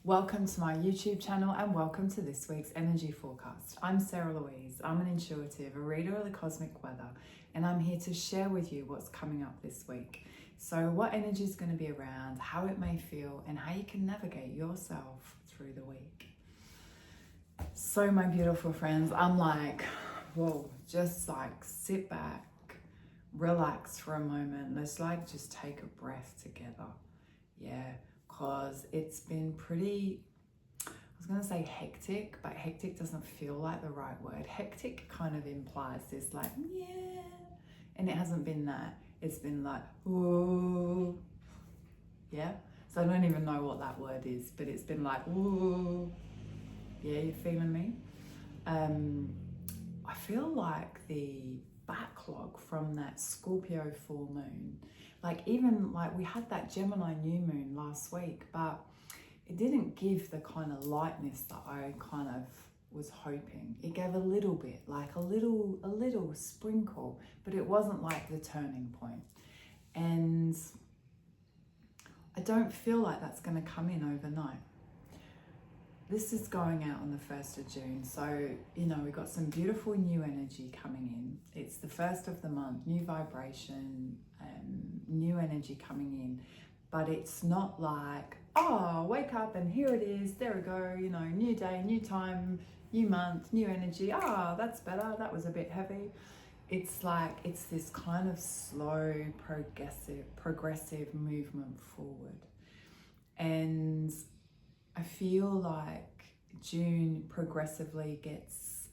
Welcome to my YouTube channel and welcome to this week's energy forecast. I'm Sarah Louise. I'm an intuitive, a reader of the cosmic weather, and I'm here to share with you what's coming up this week. So what energy is going to be around, how it may feel, and how you can navigate yourself through the week. So my beautiful friends, I'm like, whoa, just like sit back, relax for a moment. Let's like just take a breath together. Yeah. Because it's been pretty, I was going to say hectic, but hectic doesn't feel like the right word. Hectic kind of implies this like, yeah, and it hasn't been that. It's been like, ooh, yeah. So I don't even know what that word is, but it's been like, ooh, yeah, you're feeling me? I feel like the backlog from that Scorpio full moon, like even like we had that Gemini New Moon last week, but it didn't give the kind of lightness that I kind of was hoping. It gave a little bit, like a little sprinkle, but it wasn't like the turning point. And I don't feel like that's going to come in overnight. This is going out on the 1st of June. So, you know, we've got some beautiful new energy coming in. It's the first of the month, new vibration, new energy coming in. But it's not like, oh, wake up and here it is, there we go, you know, new day, new time, new month, new energy. Ah, that's better, that was a bit heavy. It's like, it's this kind of slow, progressive movement forward. And I feel like June progressively gets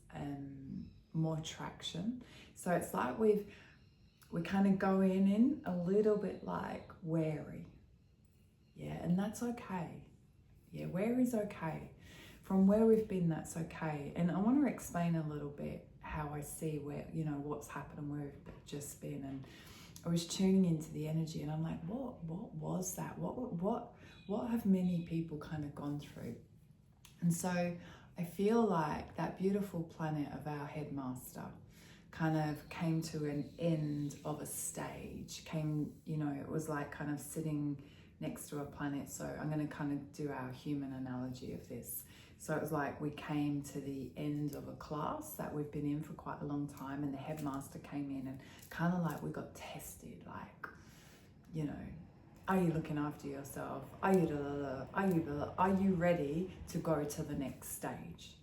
more traction. So it's like we kind of go in a little bit like wary. Yeah, and that's okay. Yeah, wary is okay. From where we've been, that's okay. And I want to explain a little bit how I see where, you know, what's happened and where we've just been. And I was tuning into the energy and I'm like, what was that? What have many people kind of gone through? And so I feel like that beautiful planet of our headmaster kind of came to an end of a stage, you know, it was like kind of sitting next to a planet. So I'm going to kind of do our human analogy of this. So it was like we came to the end of a class that we've been in for quite a long time, and the headmaster came in and kind of like we got tested, like, you know, are you looking after yourself? Are you ready to go to the next stage?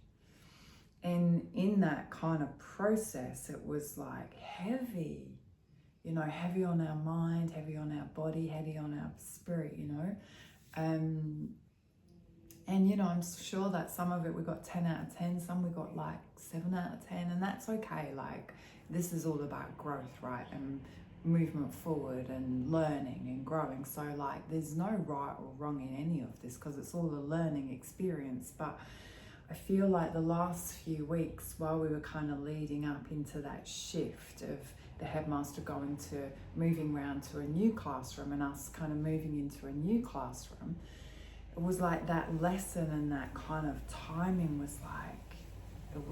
And in that kind of process, it was like heavy, you know, heavy on our mind, heavy on our body, heavy on our spirit, you know. And, you know, I'm sure that some of it we got 10 out of 10, some we got like 7 out of 10, and that's okay. Like, this is all about growth, right? And movement forward and learning and growing. So like, there's no right or wrong in any of this because it's all a learning experience. But I feel like the last few weeks, while we were kind of leading up into that shift of the headmaster moving around to a new classroom and us kind of moving into a new classroom, it was like that lesson and that kind of timing was like, it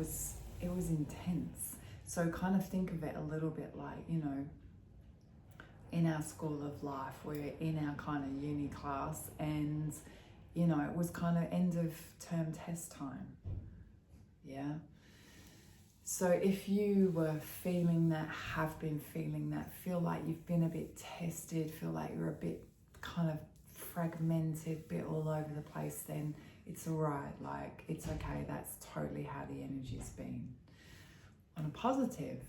was intense. So kind of think of it a little bit like, you know, in our school of life, we're in our kind of uni class, and you know, it was kind of end of term test time. Yeah. So if you were feeling that, have been feeling that, feel like you've been a bit tested, feel like you're a bit kind of fragmented, bit all over the place, then it's all right. Like, it's okay. That's totally how the energy's been. On a positive,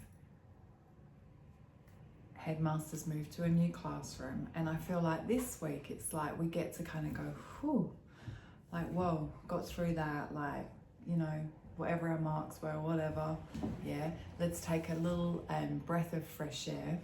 headmasters moved to a new classroom, and I feel like this week it's like we get to kind of go, whew, like, whoa, got through that, like, you know, whatever our marks were, whatever, yeah, let's take a little breath of fresh air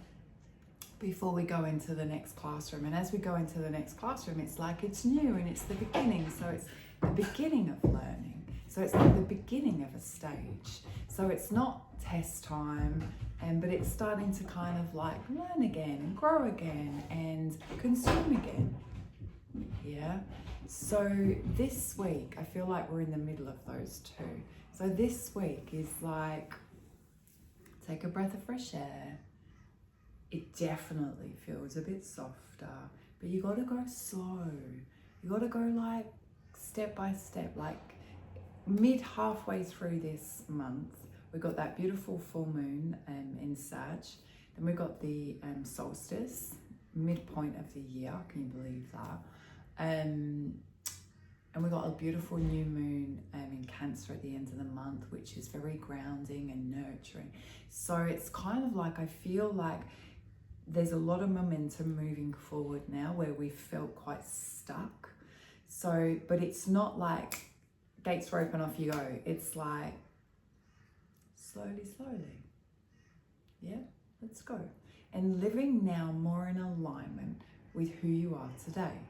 before we go into the next classroom. And as we go into the next classroom, it's like it's new and it's the beginning. So it's the beginning of learning. So it's like the beginning of a stage. So it's not test time, but it's starting to kind of like learn again and grow again and consume again. Yeah. So this week, I feel like we're in the middle of those two. So this week is like, take a breath of fresh air. It definitely feels a bit softer, but you got to go slow. You got to go like step by step, like halfway through this month, we got that beautiful full moon in Sag. Then we got the solstice, midpoint of the year. Can you believe that? And we got a beautiful new moon in Cancer at the end of the month, which is very grounding and nurturing. So it's kind of like, I feel like there's a lot of momentum moving forward now where we felt quite stuck. So, but it's not like gates are open, off you go. It's like slowly, slowly. Yeah, let's go. And living now more in alignment with who you are today.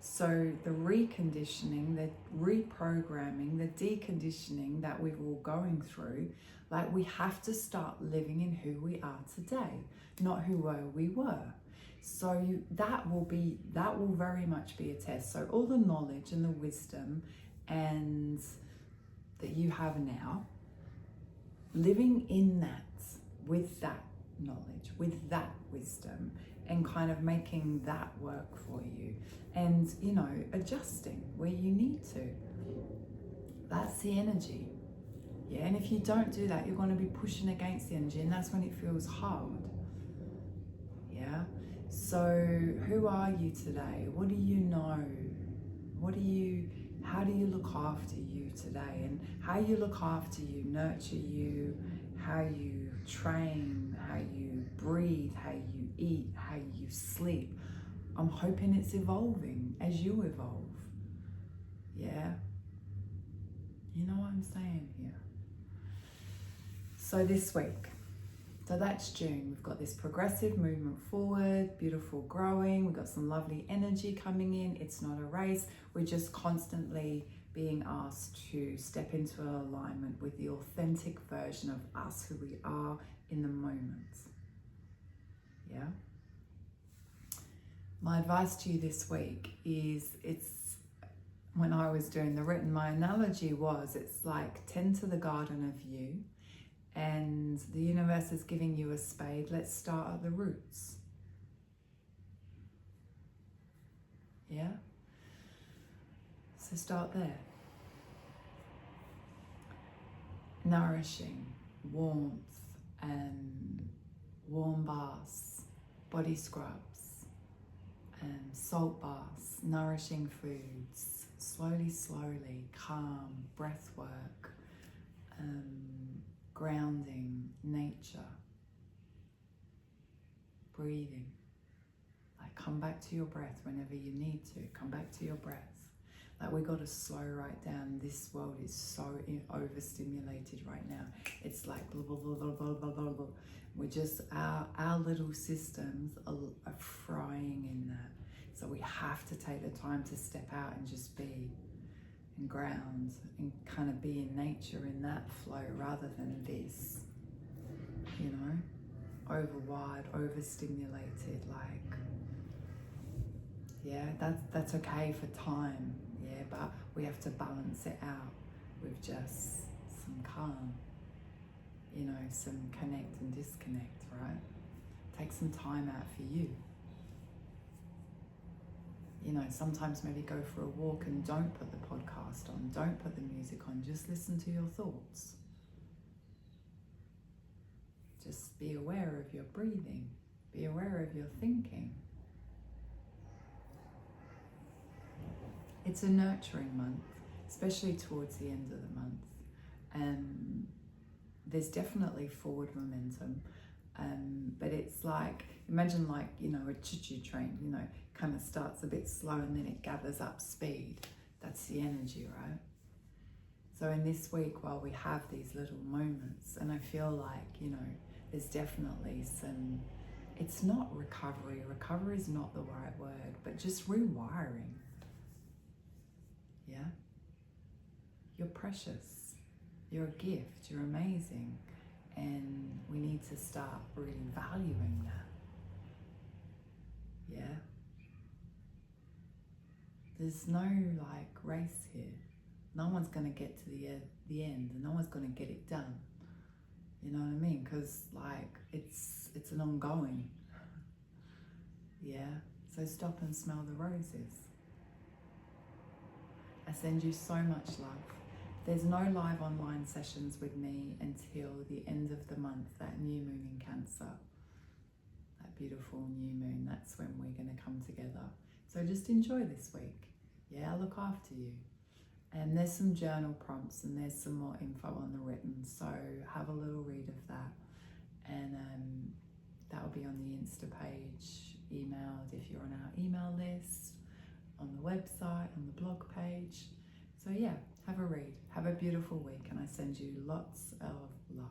So the reconditioning, the reprogramming, the deconditioning that we're all going through, like we have to start living in who we are today, not who we were. So that will very much be a test. So all the knowledge and the wisdom and that you have now, living in that, with that knowledge, with that wisdom, and kind of making that work for you, and you know, adjusting where you need to. That's the energy. Yeah, and if you don't do that, you're going to be pushing against the energy, and that's when it feels hard. Yeah. So who are you today? What do you know? How do you look after you today? And how you look after you, nurture you, how you train, how you breathe, how you eat, how you sleep. I'm hoping it's evolving as you evolve. Yeah. You know what I'm saying here? So this week, so that's June. We've got this progressive movement forward, beautiful growing. We've got some lovely energy coming in. It's not a race. We're just constantly being asked to step into alignment with the authentic version of us, who we are in the moment. Yeah. My advice to you this week is, when I was doing the written, my analogy was, it's like tend to the garden of you, and the universe is giving you a spade. Let's start at the roots. Yeah? So start there. Nourishing, warmth, warm baths, body scrubs, salt baths, nourishing foods, slowly, calm, breath work, grounding, nature, breathing. Like, come back to your breath whenever you need to. Come back to your breath. Like, we got to slow right down. This world is so overstimulated right now. It's like blah, blah, blah, blah, blah, blah, blah, blah. We're just, our little systems are frying in that. So we have to take the time to step out and just be, and ground, and kind of be in nature in that flow, rather than this, you know, overwired, overstimulated. Like, yeah, that's okay for time, yeah, but we have to balance it out with just some calm, you know, some connect and disconnect, right? Take some time out for you. You know, sometimes maybe go for a walk and don't put the podcast on, don't put the music on, just listen to your thoughts. Just be aware of your breathing, be aware of your thinking. It's a nurturing month, especially towards the end of the month. There's definitely forward momentum, but it's like, imagine like, you know, a choo-choo train, you know, kind of starts a bit slow and then it gathers up speed. That's the energy, right? So in this week, while we have these little moments, and I feel like, you know, there's definitely some, it's not recovery is not the right word, but just rewiring. Yeah? You're precious, you're a gift, you're amazing, and we need to start really valuing that. Yeah? There's no like race here. No one's going to get to the end, and no one's going to get it done. You know what I mean? Because like it's an ongoing. Yeah. So stop and smell the roses. I send you so much love. There's no live online sessions with me until the end of the month, that new moon in Cancer. That beautiful new moon, that's when we're going to come together. So just enjoy this week. Yeah, I'll look after you. And there's some journal prompts and there's some more info on the written, so have a little read of that. And that will be on the Insta page, emailed if you're on our email list, on the website, on the blog page. So yeah, have a read. Have a beautiful week, and I send you lots of love.